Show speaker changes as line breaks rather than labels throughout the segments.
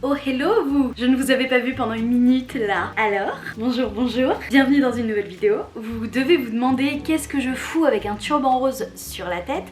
Oh hello vous! Je ne vous avais pas vu pendant une minute là. Alors, bonjour, bonjour. Bienvenue dans une nouvelle vidéo. Vous devez vous demander qu'est-ce que je fous avec un turban rose sur la tête.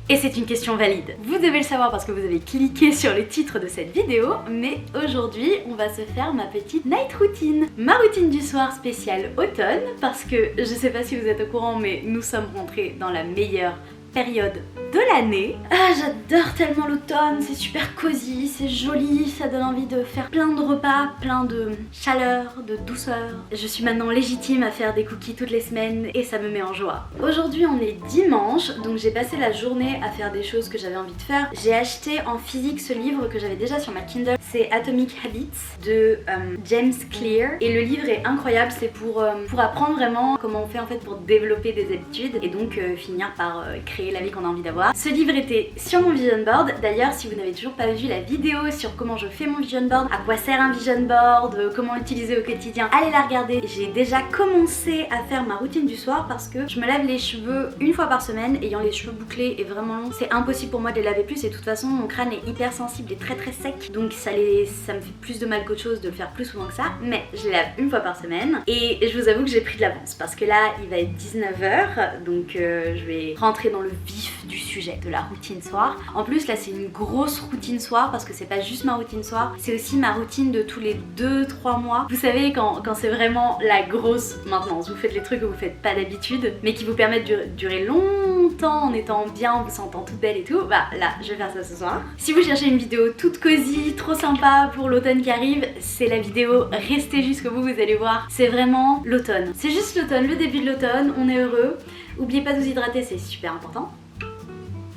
Et c'est une question valide. Vous devez le savoir parce que vous avez cliqué sur le titre de cette vidéo, mais aujourd'hui on va se faire ma petite night routine. Ma routine du soir spéciale automne, parce que je sais pas si vous êtes au courant, mais nous sommes rentrés dans la meilleure période de l'année. Ah, j'adore tellement l'automne, c'est super cosy, c'est joli, ça donne envie de faire plein de repas, plein de chaleur, de douceur. Je suis maintenant légitime à faire des cookies toutes les semaines et ça me met en joie. Aujourd'hui on est dimanche, donc j'ai passé la journée à faire des choses que j'avais envie de faire. J'ai acheté en physique ce livre que j'avais déjà sur ma Kindle, c'est Atomic Habits de James Clear, et le livre est incroyable, c'est pour apprendre vraiment comment on fait en fait pour développer des habitudes et donc finir par créer la vie qu'on a envie d'avoir. Ce livre était sur mon vision board. D'ailleurs, si vous n'avez toujours pas vu la vidéo sur comment je fais mon vision board, à quoi sert un vision board, comment l'utiliser au quotidien, allez la regarder. J'ai déjà commencé à faire ma routine du soir parce que je me lave les cheveux une fois par semaine. Ayant les cheveux bouclés et vraiment longs, c'est impossible pour moi de les laver plus, et de toute façon mon crâne est hyper sensible et très sec, donc ça me fait plus de mal qu'autre chose de le faire plus souvent que ça. Mais je les lave une fois par semaine et je vous avoue que j'ai pris de l'avance parce que là il va être 19h, donc je vais rentrer dans le vif du sujet de la routine soir. En plus là c'est une grosse routine soir parce que c'est pas juste ma routine soir, c'est aussi ma routine de tous les 2-3 mois. Vous savez quand c'est vraiment la grosse maintenance, vous faites les trucs que vous faites pas d'habitude mais qui vous permettent de durer longtemps en étant bien, en vous sentant toute belle et tout. Bah là je vais faire ça ce soir. Si vous cherchez une vidéo toute cosy, trop sympa pour l'automne qui arrive, c'est la vidéo, restez jusqu'au bout, vous allez voir, c'est vraiment l'automne. C'est juste l'automne, le début de l'automne, on est heureux. Oubliez pas de vous hydrater, c'est super important.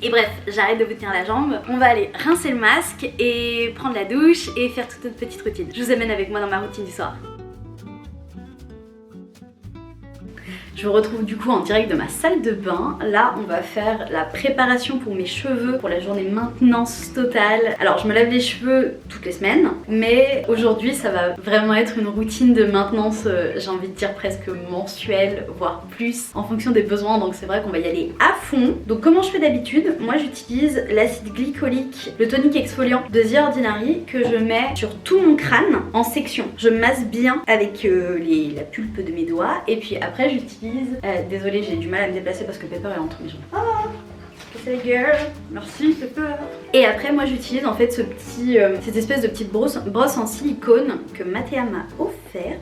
Et bref, j'arrête de vous tenir la jambe, on va aller rincer le masque et prendre la douche et faire toute notre petite routine. Je vous amène avec moi dans ma routine du soir. Je vous retrouve du coup en direct de ma salle de bain. Là, on va faire la préparation pour mes cheveux pour la journée maintenance totale. Alors, je me lave les cheveux toutes les semaines, mais aujourd'hui, ça va vraiment être une routine de maintenance, j'ai envie de dire presque mensuelle, voire plus, en fonction des besoins. Donc, c'est vrai qu'on va y aller à fond. Donc, comment je fais d'habitude? Moi, j'utilise l'acide glycolique, le tonique exfoliant de The Ordinary que je mets sur tout mon crâne en section. Je masse bien avec la pulpe de mes doigts et puis après, j'utilise désolée, j'ai du mal à me déplacer parce que Pepper est entre mes jambes. Ah, c'est la gueule. Merci Pepper. Et après moi j'utilise en fait cette espèce de petite brosse en silicone que Mathéa m'a offerte.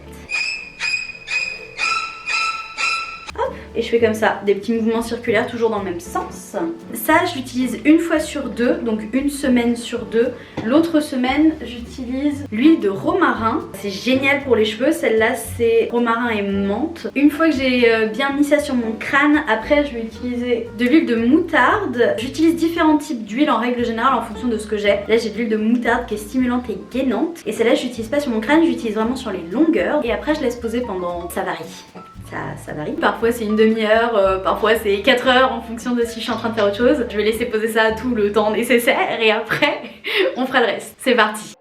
Et je fais comme ça, des petits mouvements circulaires toujours dans le même sens. Ça j'utilise une fois sur deux, donc une semaine sur deux. L'autre semaine j'utilise l'huile de romarin. C'est génial pour les cheveux, celle-là c'est romarin et menthe. Une fois que j'ai bien mis ça sur mon crâne, après je vais utiliser de l'huile de moutarde. J'utilise différents types d'huile en règle générale en fonction de ce que j'ai. Là j'ai de l'huile de moutarde qui est stimulante et gainante. Et celle-là je n'utilise pas sur mon crâne, j'utilise vraiment sur les longueurs. Et après je laisse poser pendant... ça varie. Ça varie. Parfois c'est une demi-heure, parfois c'est 4 heures en fonction de si je suis en train de faire autre chose. Je vais laisser poser ça tout le temps nécessaire et après on fera le reste. C'est parti.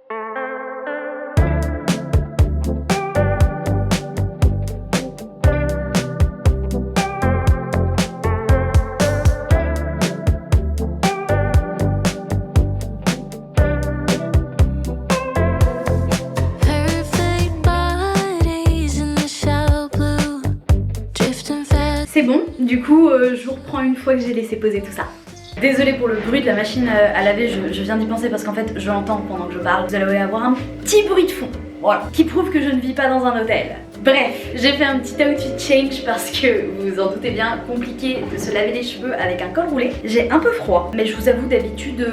C'est bon, du coup je vous reprends une fois que j'ai laissé poser tout ça. Désolée pour le bruit de la machine à laver, je viens d'y penser parce qu'en fait je l'entends pendant que je parle. Vous allez avoir un petit bruit de fond, voilà, qui prouve que je ne vis pas dans un hôtel. Bref, j'ai fait un petit outfit change parce que, vous vous en doutez bien, compliqué de se laver les cheveux avec un col roulé. J'ai un peu froid, mais je vous avoue d'habitude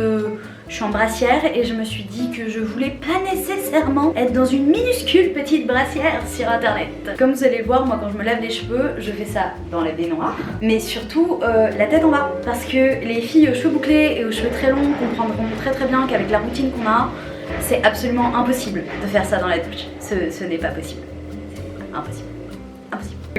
je suis en brassière et je me suis dit que je voulais pas nécessairement être dans une minuscule petite brassière sur internet. Comme vous allez le voir, moi quand je me lave les cheveux, je fais ça dans la baignoire, mais surtout la tête en bas. Parce que les filles aux cheveux bouclés et aux cheveux très longs comprendront très bien qu'avec la routine qu'on a, c'est absolument impossible de faire ça dans la douche. Ce n'est pas possible. C'est impossible.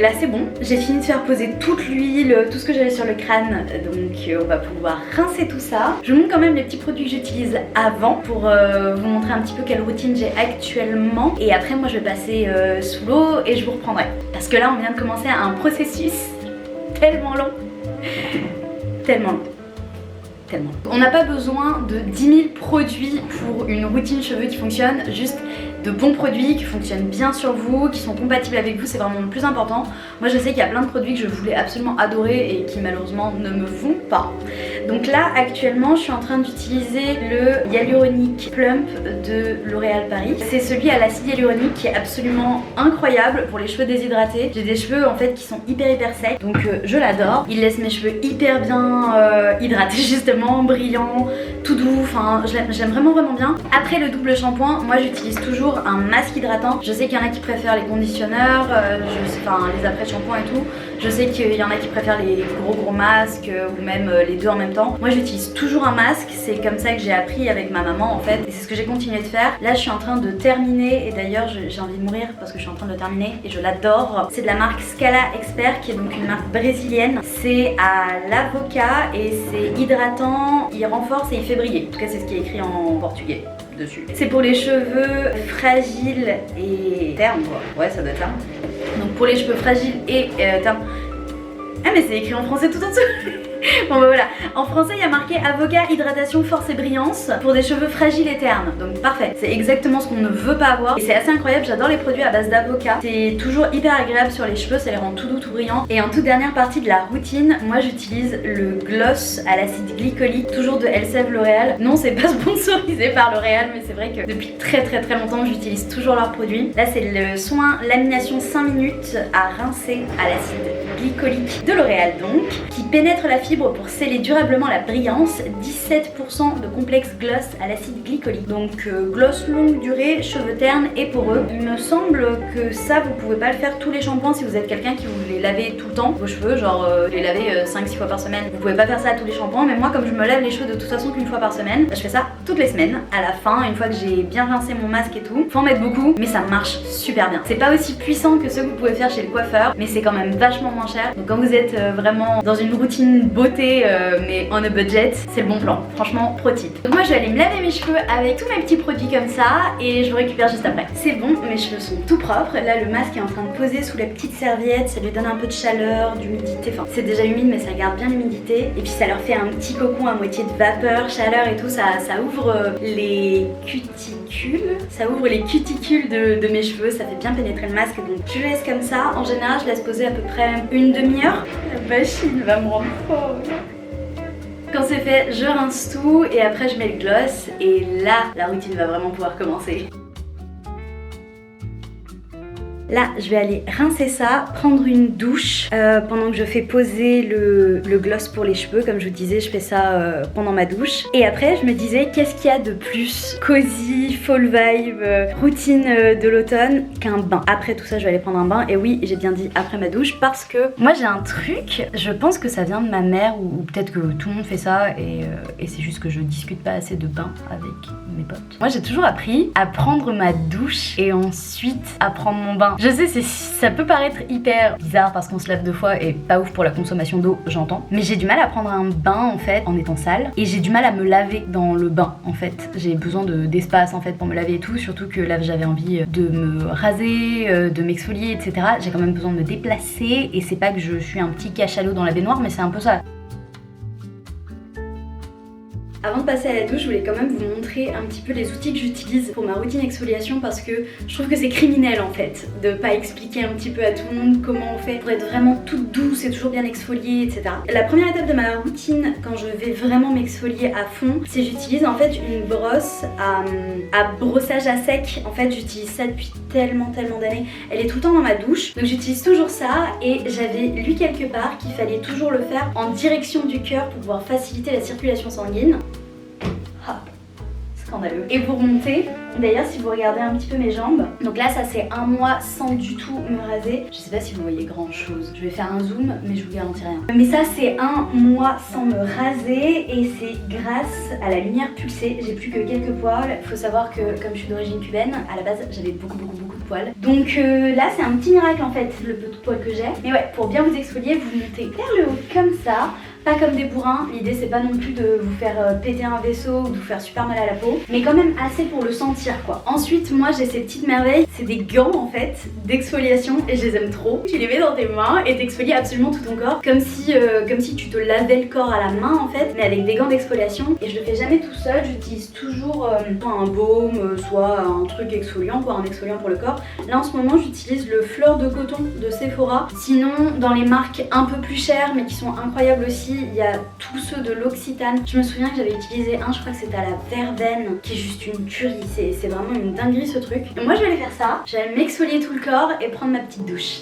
Là c'est bon, j'ai fini de faire poser toute l'huile, tout ce que j'avais sur le crâne, donc on va pouvoir rincer tout ça. Je vous montre quand même les petits produits que j'utilise avant pour vous montrer un petit peu quelle routine j'ai actuellement. Et après moi je vais passer sous l'eau et je vous reprendrai. Parce que là on vient de commencer un processus tellement long. Tellement long. tellement. On n'a pas besoin de 10 000 produits pour une routine cheveux qui fonctionne, juste de bons produits qui fonctionnent bien sur vous, qui sont compatibles avec vous, c'est vraiment le plus important. Moi je sais qu'il y a plein de produits que je voulais absolument adorer et qui malheureusement ne me vont pas. Donc là actuellement je suis en train d'utiliser le Hyaluronic Plump de L'Oréal Paris. C'est celui à l'acide hyaluronique qui est absolument incroyable pour les cheveux déshydratés. J'ai des cheveux en fait qui sont hyper secs, donc je l'adore. Il laisse mes cheveux hyper bien hydratés justement, brillants, tout doux, enfin j'aime vraiment bien. Après le double shampoing, moi j'utilise toujours un masque hydratant. Je sais qu'il y en a qui préfèrent les conditionneurs, les après shampoings et tout. Je sais qu'il y en a qui préfèrent les gros masques ou même les deux en même temps. Moi j'utilise toujours un masque, c'est comme ça que j'ai appris avec ma maman en fait et c'est ce que j'ai continué de faire. Là je suis en train de terminer et d'ailleurs j'ai envie de mourir parce que je suis en train de le terminer et je l'adore. C'est de la marque Scala Expert qui est donc une marque brésilienne. C'est à l'avocat et c'est hydratant, il renforce et il fait briller. En tout cas c'est ce qui est écrit en portugais dessus. C'est pour les cheveux fragiles et ternes quoi. Ouais ça doit être ça. Donc pour les cheveux fragiles et ternes. Ah mais c'est écrit en français tout en dessous. Bon bah voilà, en français il y a marqué avocat, hydratation, force et brillance pour des cheveux fragiles et ternes. Donc parfait, c'est exactement ce qu'on ne veut pas avoir. Et c'est assez incroyable, j'adore les produits à base d'avocat. C'est toujours hyper agréable sur les cheveux, ça les rend tout doux, tout brillants. Et en toute dernière partie de la routine, moi j'utilise le gloss à l'acide glycolique, toujours de Elseve L'Oréal. Non c'est pas sponsorisé par L'Oréal, mais c'est vrai que depuis très longtemps j'utilise toujours leurs produits. Là c'est le soin lamination 5 minutes à rincer à l'acide glycolique de L'Oréal donc, qui pénètre la fibre pour sceller durablement la brillance, 17% de complexe gloss à l'acide glycolique. Donc gloss longue durée, cheveux ternes et poreux. Il me semble que ça vous pouvez pas le faire tous les shampoings si vous êtes quelqu'un qui vous les lavez tout le temps, vos cheveux, genre les laver 5-6 fois par semaine. Vous pouvez pas faire ça à tous les shampoings, mais moi comme je me lave les cheveux de toute façon qu'une fois par semaine, je fais ça toutes les semaines. À la fin, une fois que j'ai bien rincé mon masque et tout, faut en mettre beaucoup, mais ça marche super bien. C'est pas aussi puissant que ceux que vous pouvez faire chez le coiffeur, mais c'est quand même vachement moins cher. Donc quand vous êtes vraiment dans une routine beauté mais on a budget, c'est le bon plan. Franchement, pro tip. Donc moi je vais aller me laver mes cheveux avec tous mes petits produits comme ça et je vous récupère juste après. C'est bon, mes cheveux sont tout propres. Là le masque est en train de poser sous la petite serviette, ça lui donne un peu de chaleur, d'humidité. Enfin c'est déjà humide mais ça garde bien l'humidité. Et puis ça leur fait un petit cocon à moitié de vapeur, chaleur et tout. Ça ouvre les cuticules. Ça ouvre les cuticules de mes cheveux, ça fait bien pénétrer le masque. Donc je laisse comme ça. En général je laisse poser à peu près une demi-heure. La machine va me rendre folle. Quand c'est fait, je rince tout et après je mets le gloss et là, la routine va vraiment pouvoir commencer. Là, je vais aller rincer ça, prendre une douche pendant que je fais poser le gloss pour les cheveux. Comme je vous disais, je fais ça pendant ma douche. Et après, je me disais, qu'est-ce qu'il y a de plus cosy, fall vibe, routine de l'automne qu'un bain. Après tout ça, je vais aller prendre un bain. Et oui, j'ai bien dit après ma douche parce que moi, j'ai un truc. Je pense que ça vient de ma mère ou peut-être que tout le monde fait ça et c'est juste que je discute pas assez de bain avec mes potes. Moi, j'ai toujours appris à prendre ma douche et ensuite à prendre mon bain. Je sais, ça peut paraître hyper bizarre parce qu'on se lave 2 fois et pas ouf pour la consommation d'eau, j'entends. Mais j'ai du mal à prendre un bain en fait en étant sale et j'ai du mal à me laver dans le bain en fait. J'ai besoin d'espace en fait pour me laver et tout, surtout que là j'avais envie de me raser, de m'exfolier, etc. J'ai quand même besoin de me déplacer et c'est pas que je suis un petit cachalot dans la baignoire, mais c'est un peu ça. Avant de passer à la douche, je voulais quand même vous montrer un petit peu les outils que j'utilise pour ma routine exfoliation parce que je trouve que c'est criminel en fait de pas expliquer un petit peu à tout le monde comment on fait pour être vraiment toute douce et toujours bien exfoliée, etc. La première étape de ma routine quand je vais vraiment m'exfolier à fond, c'est j'utilise en fait une brosse à brossage à sec. En fait j'utilise ça depuis tellement d'années. Elle est tout le temps dans ma douche, donc j'utilise toujours ça et j'avais lu quelque part qu'il fallait toujours le faire en direction du cœur pour pouvoir faciliter la circulation sanguine. Scandaleux. Et vous remontez, d'ailleurs si vous regardez un petit peu mes jambes, donc là ça c'est un mois sans du tout me raser. Je sais pas si vous voyez grand chose, je vais faire un zoom mais je vous garantis rien. Mais ça c'est un mois sans me raser et c'est grâce à la lumière pulsée. J'ai plus que quelques poils. Faut savoir que comme je suis d'origine cubaine, à la base j'avais beaucoup de poils. Donc là c'est un petit miracle en fait le peu de poils que j'ai. Mais ouais, pour bien vous exfolier, vous montez vers le haut comme ça. pas comme des bourrins. L'idée c'est pas non plus de vous faire péter un vaisseau ou de vous faire super mal à la peau, mais quand même assez pour le sentir quoi. Ensuite moi j'ai ces petites merveilles, c'est des gants en fait d'exfoliation et je les aime trop. Tu les mets dans tes mains et t'exfolies absolument tout ton corps comme si tu te lavais le corps à la main en fait, mais avec des gants d'exfoliation. Et je le fais jamais tout seul, j'utilise toujours soit un baume, soit un truc exfoliant, quoi, un exfoliant pour le corps. Là en ce moment j'utilise le fleur de coton de Sephora. Sinon dans les marques un peu plus chères mais qui sont incroyables aussi, il y a tous ceux de l'Occitane. Je me souviens que j'avais utilisé un, je crois que c'était à la verveine, qui est juste une tuerie, c'est vraiment une dinguerie ce truc. Et moi je vais aller faire ça, je vais m'exfolier tout le corps et prendre ma petite douche.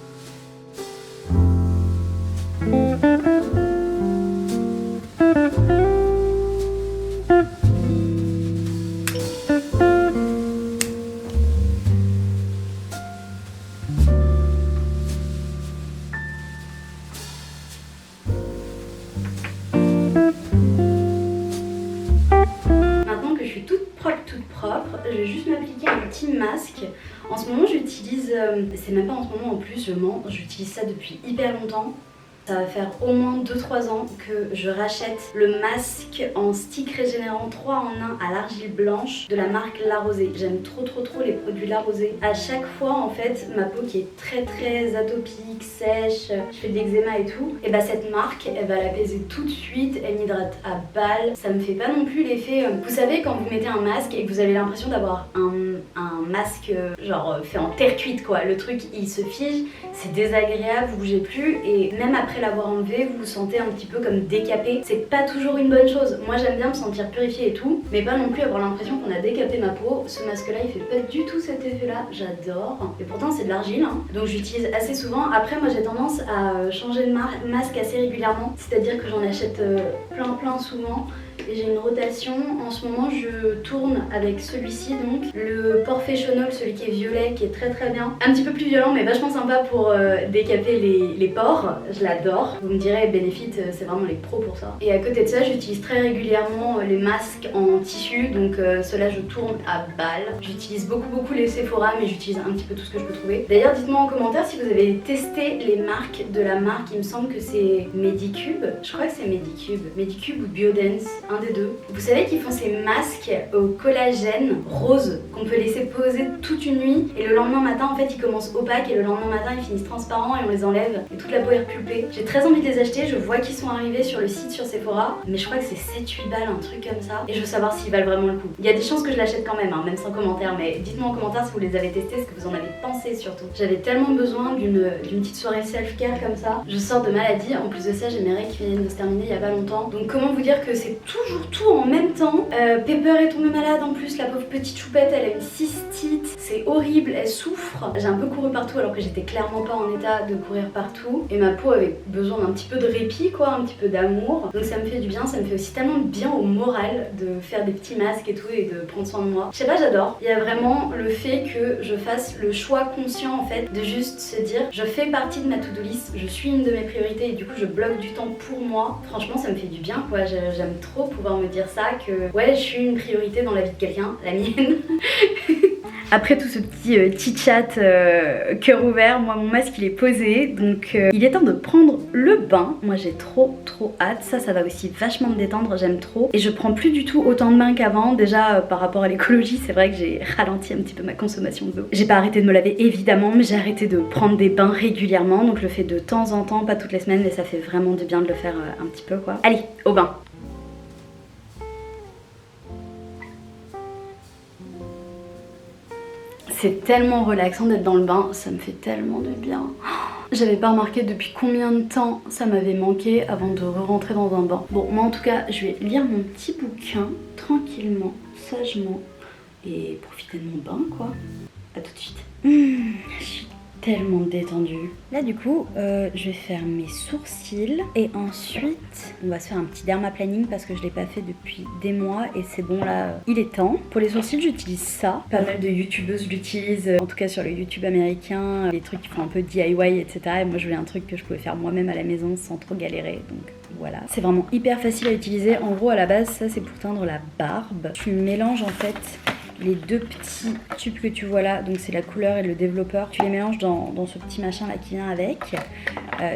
Je vais juste m'appliquer un petit masque. En ce moment j'utilise, c'est même pas en ce moment en plus, je mens, j'utilise ça depuis hyper longtemps. Ça va faire au moins 2-3 ans que je rachète le masque en stick régénérant 3 en 1 à l'argile blanche de la marque La Rosée. J'aime trop les produits La Rosée. À chaque fois en fait, ma peau qui est très atopique, sèche, je fais de l'eczéma et tout, et bah cette marque, elle va l'apaiser tout de suite, elle m'hydrate à balle. Ça me fait pas non plus l'effet, vous savez quand vous mettez un masque et que vous avez l'impression d'avoir un masque genre fait en terre cuite quoi. Le truc il se fige, c'est désagréable, vous bougez plus et même après l'avoir enlevé, vous vous sentez un petit peu comme décapé. C'est pas toujours une bonne chose. Moi j'aime bien me sentir purifiée et tout, mais pas non plus avoir l'impression qu'on a décapé ma peau. Ce masque là il fait pas du tout cet effet là, j'adore. Et pourtant c'est de l'argile, hein. Donc j'utilise assez souvent. Après moi j'ai tendance à changer de masque assez régulièrement, c'est-à-dire que j'en achète plein souvent. Et j'ai une rotation. En ce moment je tourne avec celui-ci, donc le Professional, celui qui est violet, qui est très bien. Un petit peu plus violent mais vachement sympa pour décaper les pores. Je l'adore. Vous me direz Benefit c'est vraiment les pros pour ça. Et à côté de ça j'utilise très régulièrement les masques en tissu. Donc ceux-là je tourne à balle. J'utilise beaucoup les Sephora mais j'utilise un petit peu tout ce que je peux trouver. D'ailleurs dites-moi en commentaire si vous avez testé les marques de la marque. Il me semble que c'est Medicube. Je crois que c'est Medicube ou Biodance, un des deux. Vous savez qu'ils font ces masques au collagène rose qu'on peut laisser poser toute une nuit et le lendemain matin en fait ils commencent opaques et le lendemain matin ils finissent transparents et on les enlève et toute la peau est repulpée. J'ai très envie de les acheter, je vois qu'ils sont arrivés sur le site sur Sephora mais je crois que c'est 7-8 balles, un truc comme ça, et je veux savoir s'ils valent vraiment le coup. Il y a des chances que je l'achète quand même, hein, même sans commentaire, mais dites-moi en commentaire si vous les avez testés, ce que vous en avez pensé surtout. J'avais tellement besoin d'une petite soirée self-care comme ça. Je sors de maladie, en plus de ça j'ai mes règles qui viennent de se terminer il y a pas longtemps, donc comment vous dire que c'est toujours tout en même temps. Pepper est tombée malade en plus, la pauvre petite choupette, elle a une cystite, c'est horrible, elle souffre. J'ai un peu couru partout alors que j'étais clairement pas en état de courir partout et ma peau avait besoin d'un petit peu de répit quoi, un petit peu d'amour. Donc ça me fait du bien, ça me fait aussi tellement de bien au moral de faire des petits masques et tout et de prendre soin de moi. Je sais pas, j'adore. Il y a vraiment le fait que je fasse le choix conscient en fait de juste se dire je fais partie de ma to-do list, je suis une de mes priorités et du coup je bloque du temps pour moi. Franchement ça me fait du bien quoi, j'aime trop pouvoir me dire ça, que ouais je suis une priorité dans la vie de quelqu'un, la mienne. Après tout ce petit chat cœur ouvert, moi mon masque il est posé, donc il est temps de prendre le bain. Moi j'ai trop hâte, ça va aussi vachement me détendre, j'aime trop. Et je prends plus du tout autant de bains qu'avant, déjà par rapport à l'écologie c'est vrai que j'ai ralenti un petit peu ma consommation d'eau. J'ai pas arrêté de me laver évidemment, mais j'ai arrêté de prendre des bains régulièrement, donc je le fais de temps en temps, pas toutes les semaines, mais ça fait vraiment du bien de le faire un petit peu quoi. Allez, au bain. C'est tellement relaxant d'être dans le bain, ça me fait tellement de bien. J'avais pas remarqué depuis combien de temps ça m'avait manqué avant de re-rentrer dans un bain. Bon, moi en tout cas, je vais lire mon petit bouquin tranquillement, sagement et profiter de mon bain quoi. A tout de suite. Je suis tellement détendue. Là du coup, je vais faire mes sourcils et ensuite on va se faire un petit dermaplaning parce que je l'ai pas fait depuis des mois et c'est bon là, il est temps. Pour les sourcils j'utilise ça, pas mal de youtubeuses l'utilisent, en tout cas sur le YouTube américain, les trucs qui font un peu DIY etc. Et moi je voulais un truc que je pouvais faire moi-même à la maison sans trop galérer, donc voilà. C'est vraiment hyper facile à utiliser. En gros à la base ça c'est pour teindre la barbe. Tu mélanges en fait les deux petits tubes que tu vois là, donc c'est la couleur et le développeur. Tu les mélanges dans ce petit machin là qui vient avec.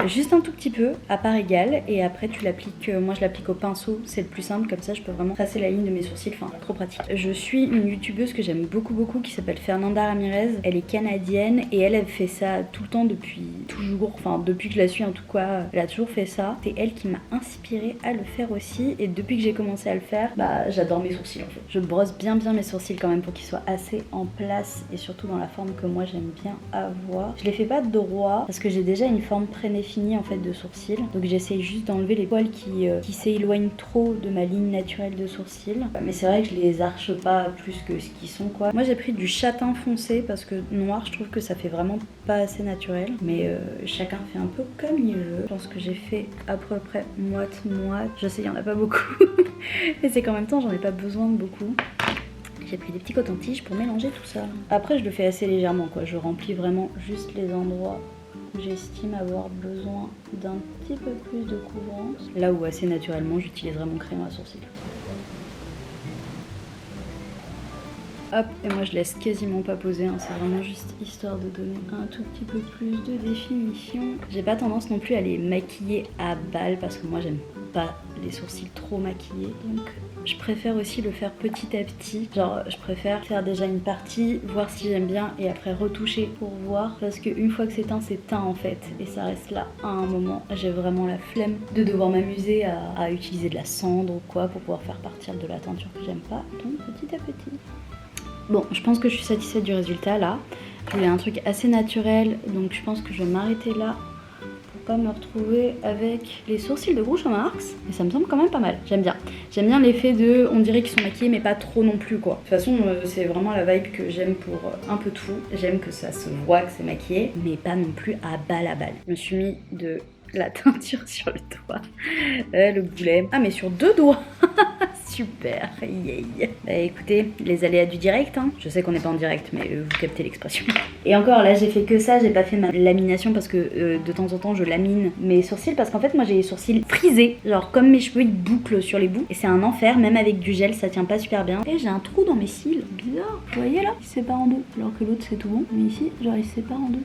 Juste un tout petit peu, à part égale, et après tu l'appliques, moi je l'applique au pinceau, c'est le plus simple, comme ça je peux vraiment tracer la ligne de mes sourcils, enfin trop pratique. Je suis une youtubeuse que j'aime beaucoup qui s'appelle Fernanda Ramirez, elle est canadienne et elle fait ça tout le temps depuis toujours, enfin depuis que je la suis en tout cas, elle a toujours fait ça. C'est elle qui m'a inspirée à le faire aussi et depuis que j'ai commencé à le faire, bah j'adore mes sourcils en fait. Je brosse bien mes sourcils quand même pour qu'ils soient assez en place et surtout dans la forme que moi j'aime bien avoir. Je les fais pas droit parce que j'ai déjà une forme prédéfinie en fait de sourcils, donc j'essaye juste d'enlever les poils qui s'éloignent trop de ma ligne naturelle de sourcils, mais c'est vrai que je les arche pas plus que ce qu'ils sont quoi. Moi j'ai pris du châtain foncé parce que noir je trouve que ça fait vraiment pas assez naturel, mais chacun fait un peu comme il veut. Je pense que j'ai fait à peu près moite. Je sais il y en a pas beaucoup mais c'est qu'en même temps j'en ai pas besoin de beaucoup. J'ai pris des petits cotons-tiges pour mélanger tout ça. Après je le fais assez légèrement quoi, je remplis vraiment juste les endroits où j'estime avoir besoin d'un petit peu plus de couvrance. Là où assez naturellement j'utiliserai mon crayon à sourcils. Hop, et moi je laisse quasiment pas poser, hein. C'est vraiment juste histoire de donner un tout petit peu plus de définition. J'ai pas tendance non plus à les maquiller à balle parce que moi j'aime pas les sourcils trop maquillés, donc je préfère aussi le faire petit à petit. Genre je préfère faire déjà une partie, voir si j'aime bien et après retoucher pour voir, parce qu'une fois que c'est teint en fait et ça reste là à un moment. J'ai vraiment la flemme de devoir m'amuser à utiliser de la cendre ou quoi pour pouvoir faire partir de la teinture que j'aime pas, donc petit à petit. Bon, je pense que je suis satisfaite du résultat là. Je voulais un truc assez naturel, donc je pense que je vais m'arrêter là pour pas me retrouver avec les sourcils de Groucho Marx. Mais ça me semble quand même pas mal, j'aime bien. J'aime bien l'effet de, on dirait qu'ils sont maquillés mais pas trop non plus quoi. De toute façon, c'est vraiment la vibe que j'aime pour un peu tout. J'aime que ça se voit que c'est maquillé, mais pas non plus à balle. Je me suis mis de la teinture sur le doigt, le boulet. Ah mais sur 2 doigts. Super, yay. Bah écoutez, les aléas du direct, hein. Je sais qu'on n'est pas en direct, mais vous captez l'expression. Et encore, là j'ai fait que ça, j'ai pas fait ma lamination parce que de temps en temps je lamine mes sourcils parce qu'en fait moi j'ai les sourcils frisés, genre comme mes cheveux ils bouclent sur les bouts et c'est un enfer, même avec du gel ça tient pas super bien. Et j'ai un trou dans mes cils, bizarre, vous voyez là, il se sépare en deux, alors que l'autre c'est tout bon, mais ici genre il se sépare en deux.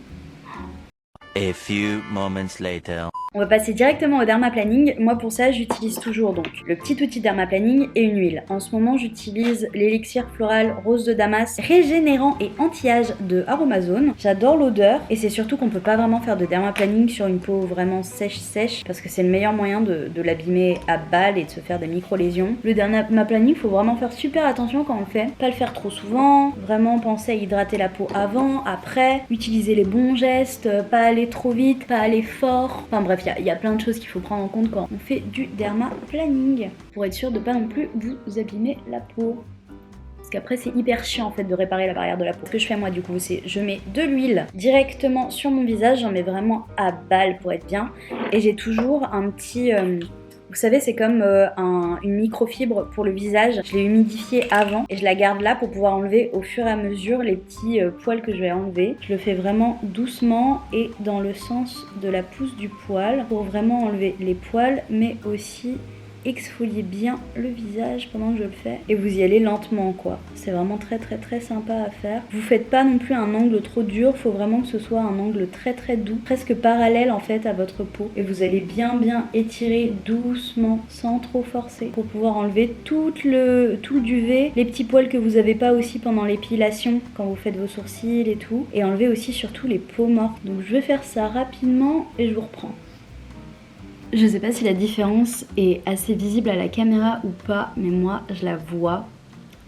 A few moments later.
On va passer directement au dermaplaning. Moi pour ça j'utilise toujours donc le petit outil dermaplaning et une huile. En ce moment j'utilise l'élixir floral rose de Damas régénérant et anti-âge de Aromazone. J'adore l'odeur et c'est surtout qu'on peut pas vraiment faire de dermaplaning sur une peau vraiment sèche parce que c'est le meilleur moyen de l'abîmer à balle et de se faire des micro-lésions. Le dermaplaning, faut vraiment faire super attention quand on le fait. Pas le faire trop souvent, vraiment penser à hydrater la peau avant, après, utiliser les bons gestes, pas aller trop vite, pas aller fort. Enfin bref, il y a plein de choses qu'il faut prendre en compte quand on fait du dermaplaning pour être sûr de pas non plus vous abîmer la peau. Parce qu'après c'est hyper chiant en fait de réparer la barrière de la peau. Ce que je fais moi du coup c'est je mets de l'huile directement sur mon visage, j'en mets vraiment à balle pour être bien. Et j'ai toujours un petit... vous savez, c'est comme une microfibre pour le visage. Je l'ai humidifiée avant et je la garde là pour pouvoir enlever au fur et à mesure les petits poils que je vais enlever. Je le fais vraiment doucement et dans le sens de la pousse du poil pour vraiment enlever les poils, mais aussi exfolier bien le visage pendant que je le fais et vous y allez lentement quoi. C'est vraiment très sympa à faire. Vous faites pas non plus un angle trop dur, faut vraiment que ce soit un angle très doux, presque parallèle en fait à votre peau et vous allez bien étirer doucement sans trop forcer pour pouvoir enlever tout le duvet, les petits poils que vous avez pas aussi pendant l'épilation quand vous faites vos sourcils et tout, et enlever aussi surtout les peaux mortes. Donc je vais faire ça rapidement et je vous reprends. Je sais pas si la différence est assez visible à la caméra ou pas, mais moi je la vois.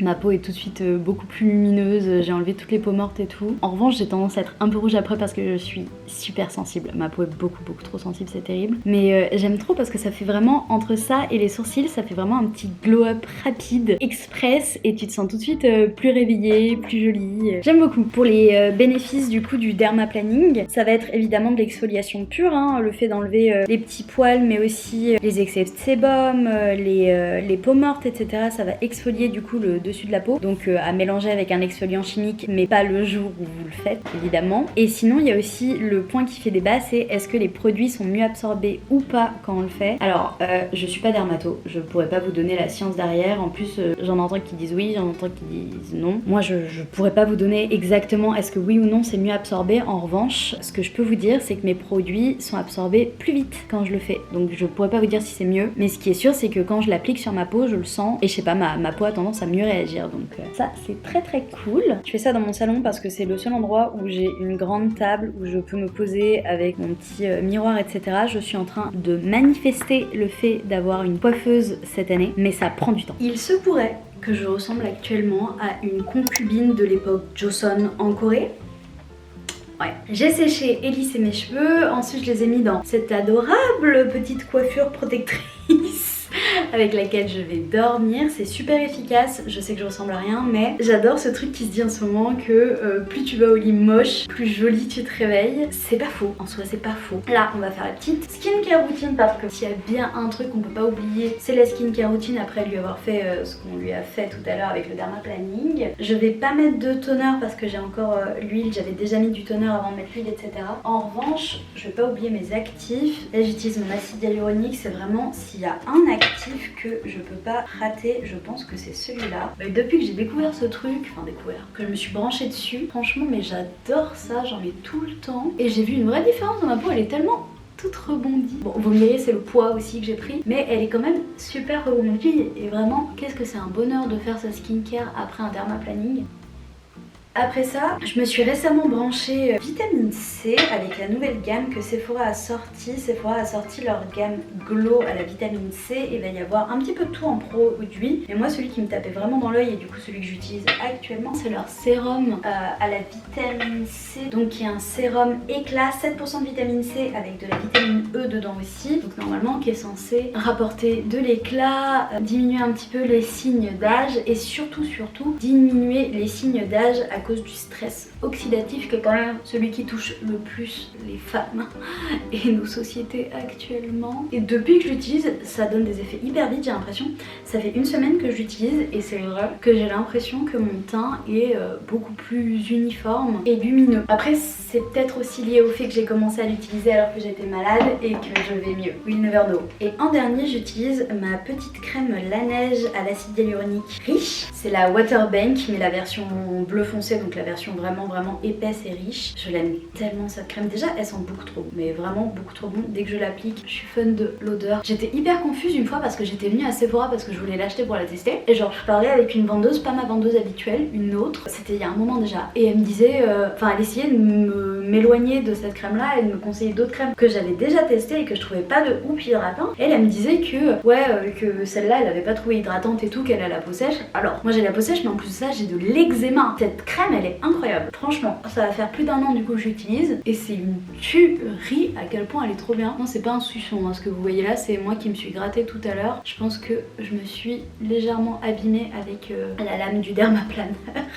Ma peau est tout de suite beaucoup plus lumineuse, j'ai enlevé toutes les peaux mortes et tout. En revanche, j'ai tendance à être un peu rouge après parce que je suis super sensible. Ma peau est beaucoup trop sensible, c'est terrible. Mais j'aime trop parce que ça fait vraiment, entre ça et les sourcils, ça fait vraiment un petit glow-up rapide, express, et tu te sens tout de suite plus réveillée, plus jolie. J'aime beaucoup. Pour les bénéfices du coup du dermaplaning, ça va être évidemment de l'exfoliation pure, hein, le fait d'enlever les petits poils, mais aussi les excès de sébum, les peaux mortes, etc. Ça va exfolier du coup le dessus de la peau, donc à mélanger avec un exfoliant chimique, mais pas le jour où vous le faites évidemment. Et sinon il y a aussi le point qui fait débat, c'est est-ce que les produits sont mieux absorbés ou pas quand on le fait. Alors je suis pas dermato, je pourrais pas vous donner la science derrière, en plus j'en entends qui disent oui, j'en entends qui disent non. Moi je pourrais pas vous donner exactement est-ce que oui ou non c'est mieux absorbé. En revanche, ce que je peux vous dire c'est que mes produits sont absorbés plus vite quand je le fais, donc je pourrais pas vous dire si c'est mieux, mais ce qui est sûr c'est que quand je l'applique sur ma peau je le sens et je sais pas, ma peau a tendance à mieux réagir, donc ça c'est très très cool. Je fais ça dans mon salon parce que c'est le seul endroit où j'ai une grande table où je peux me poser avec mon petit miroir, etc. Je suis en train de manifester le fait d'avoir une coiffeuse cette année, mais ça prend du temps. Il se pourrait que je ressemble actuellement à une concubine de l'époque Joseon en Corée. Ouais. J'ai séché et lissé mes cheveux, ensuite je les ai mis dans cette adorable petite coiffure protectrice avec laquelle je vais dormir. C'est super efficace, je sais que je ressemble à rien, mais j'adore ce truc qui se dit en ce moment que plus tu vas au lit moche, plus joli tu te réveilles. C'est pas faux, en soi c'est pas faux. Là on va faire la petite skincare routine parce que s'il y a bien un truc qu'on peut pas oublier, c'est la skincare routine après lui avoir fait ce qu'on lui a fait tout à l'heure avec le dermaplaning. Je vais pas mettre de toner parce que j'ai encore l'huile, j'avais déjà mis du toner avant de mettre l'huile, etc. En revanche, je vais pas oublier mes actifs. Là j'utilise mon acide hyaluronique, c'est vraiment s'il y a un actif que je peux pas rater, je pense que c'est celui-là. Depuis que j'ai découvert ce truc, que je me suis branchée dessus, franchement mais j'adore ça, j'en mets tout le temps et j'ai vu une vraie différence dans ma peau, elle est tellement toute rebondie. Bon, vous me direz c'est le poids aussi que j'ai pris, mais elle est quand même super rebondie et vraiment qu'est-ce que c'est un bonheur de faire sa skincare après un dermaplaning. Après ça, je me suis récemment branchée vitamine C avec la nouvelle gamme que Sephora a sortie. Sephora a sorti leur gamme Glow à la vitamine C. Il va y avoir un petit peu de tout en produit. Mais moi, celui qui me tapait vraiment dans l'œil et du coup celui que j'utilise actuellement, c'est leur sérum à la vitamine C. Donc qui est un sérum éclat, 7% de vitamine C avec de la vitamine E dedans aussi. Donc normalement qui est censé rapporter de l'éclat, diminuer un petit peu les signes d'âge et surtout diminuer les signes d'âge à cause du stress oxydatif qui est quand même celui qui touche le plus les femmes et nos sociétés actuellement. Et depuis que je l'utilise, ça donne des effets hyper vite, j'ai l'impression. Ça fait une semaine que je l'utilise et c'est vrai que j'ai l'impression que mon teint est beaucoup plus uniforme et lumineux. Après c'est peut-être aussi lié au fait que j'ai commencé à l'utiliser alors que j'étais malade et que je vais mieux. We'll never know. Et en dernier, j'utilise ma petite crème Laneige à l'acide hyaluronique riche. C'est la Waterbank mais la version bleu foncé, donc la version vraiment épaisse et riche. Je l'aime tellement cette crème. Déjà elle sent beaucoup trop bon, mais vraiment beaucoup trop bon. Dès que je l'applique, je suis fan de l'odeur. J'étais hyper confuse une fois parce que j'étais venue à Sephora parce que je voulais l'acheter pour la tester. Et genre je parlais avec une vendeuse, pas ma vendeuse habituelle, une autre. C'était il y a un moment déjà. Et elle me disait, elle essayait de m'éloigner de cette crème là et de me conseiller d'autres crèmes que j'avais déjà testées et que je trouvais pas de ouf hydratant. Et elle me disait que que celle-là elle avait pas trouvé hydratante et tout, qu'elle a la peau sèche. Alors moi j'ai la peau sèche mais en plus de ça j'ai de l'eczéma. Cette crème elle est incroyable. Franchement, ça va faire plus d'un an du coup que j'utilise et c'est une tuerie à quel point elle est trop bien. Non, c'est pas un suçon, hein. Ce que vous voyez là, c'est moi qui me suis grattée tout à l'heure. Je pense que je me suis légèrement abîmée avec la lame du dermaplaneur.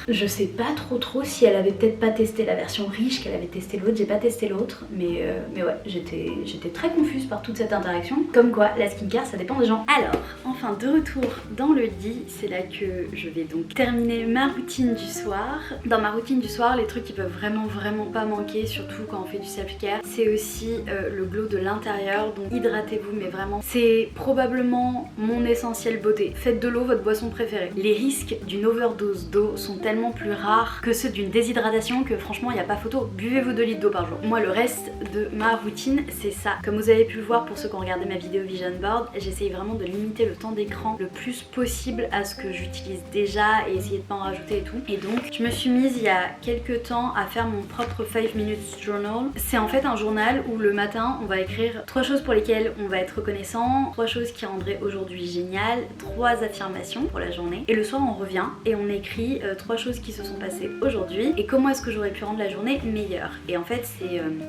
Je sais pas trop si elle avait peut-être pas testé la version riche, qu'elle avait testé l'autre. J'ai pas testé l'autre, mais ouais, j'étais très confuse par toute cette interaction. Comme quoi, la skincare, ça dépend des gens. Alors, enfin de retour dans le lit, c'est là que je vais donc terminer ma routine du soir. Dans ma routine du soir, les trucs qui peuvent vraiment pas manquer, surtout quand on fait du self-care, c'est aussi le glow de l'intérieur. Donc hydratez-vous, mais vraiment c'est probablement mon essentiel beauté. Faites de l'eau votre boisson préférée. Les risques d'une overdose d'eau sont tellement plus rares que ceux d'une déshydratation que franchement il n'y a pas photo. Buvez-vous 2 litres d'eau par jour. Moi le reste de ma routine c'est ça. Comme vous avez pu le voir pour ceux qui ont regardé ma vidéo Vision Board, j'essaye vraiment de limiter le temps d'écran le plus possible à ce que j'utilise déjà et essayer de pas en rajouter et tout. Et donc je me suis mise il y a quelques temps à faire mon propre 5 minutes journal. C'est en fait un journal où le matin on va écrire 3 choses pour lesquelles on va être reconnaissant, 3 choses qui rendraient aujourd'hui génial, 3 affirmations pour la journée, et le soir on revient et on écrit 3 choses qui se sont passées aujourd'hui et comment est-ce que j'aurais pu rendre la journée meilleure. Et en fait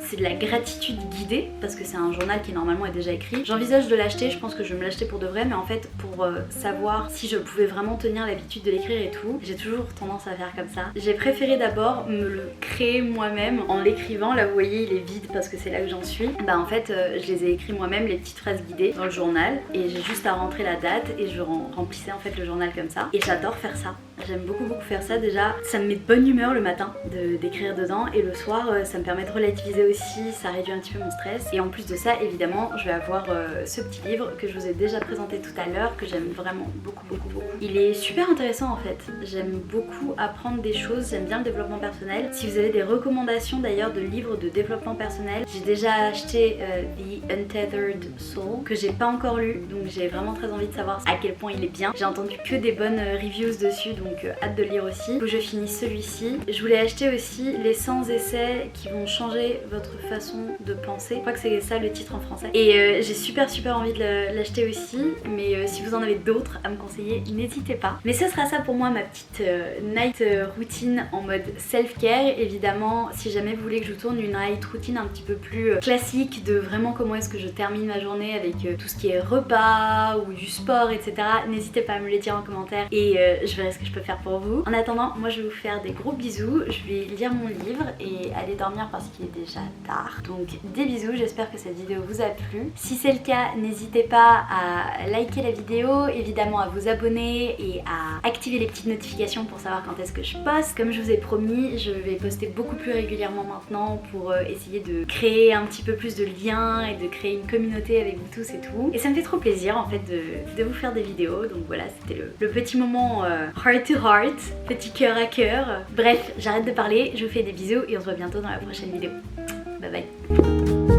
c'est de la gratitude guidée parce que c'est un journal qui normalement est déjà écrit. J'envisage de l'acheter, je pense que je vais me l'acheter pour de vrai, mais en fait pour savoir si je pouvais vraiment tenir l'habitude de l'écrire et tout, j'ai toujours tendance à faire comme ça. J'ai préféré d'abord me le créer moi-même en l'écrivant. Là vous voyez il est vide parce que c'est là que j'en suis. Bah en fait je les ai écrits moi-même, les petites phrases guidées dans le journal, et j'ai juste à rentrer la date et je remplissais en fait le journal comme ça, et j'adore faire ça. J'aime beaucoup faire ça. Déjà ça me met de bonne humeur le matin d'écrire dedans, et le soir ça me permet de relativiser aussi, ça réduit un petit peu mon stress. Et en plus de ça évidemment je vais avoir ce petit livre que je vous ai déjà présenté tout à l'heure, que j'aime vraiment beaucoup. Il est super intéressant en fait, j'aime beaucoup apprendre des choses, j'aime bien le développement personnel. Si vous avez des recommandations d'ailleurs de livres de développement personnel, j'ai déjà acheté The Untethered Soul que j'ai pas encore lu, donc j'ai vraiment très envie de savoir à quel point il est bien. J'ai entendu que des bonnes reviews dessus, donc hâte de lire aussi. Faut que je finisse celui-ci. Je voulais acheter aussi les 100 essais qui vont changer votre façon de penser. Je crois que c'est ça le titre en français. Et j'ai super envie de l'acheter aussi, mais si vous en avez d'autres à me conseiller, n'hésitez pas. Mais ce sera ça pour moi, ma petite night routine en mode self-care. Évidemment, si jamais vous voulez que je vous tourne une night routine un petit peu plus classique de vraiment comment est-ce que je termine ma journée avec tout ce qui est repas ou du sport, etc., n'hésitez pas à me le dire en commentaire et je verrai ce que je peux faire pour vous. En attendant, moi je vais vous faire des gros bisous, je vais lire mon livre et aller dormir parce qu'il est déjà tard. Donc des bisous, j'espère que cette vidéo vous a plu. Si c'est le cas, n'hésitez pas à liker la vidéo, évidemment à vous abonner et à activer les petites notifications pour savoir quand est-ce que je poste. Comme je vous ai promis, je vais poster beaucoup plus régulièrement maintenant pour essayer de créer un petit peu plus de liens et de créer une communauté avec vous tous et tout. Et ça me fait trop plaisir en fait de vous faire des vidéos. Donc voilà, c'était le petit moment heart to heart, petit cœur à cœur. Bref, j'arrête de parler, je vous fais des bisous et on se voit bientôt dans la prochaine vidéo. Bye bye.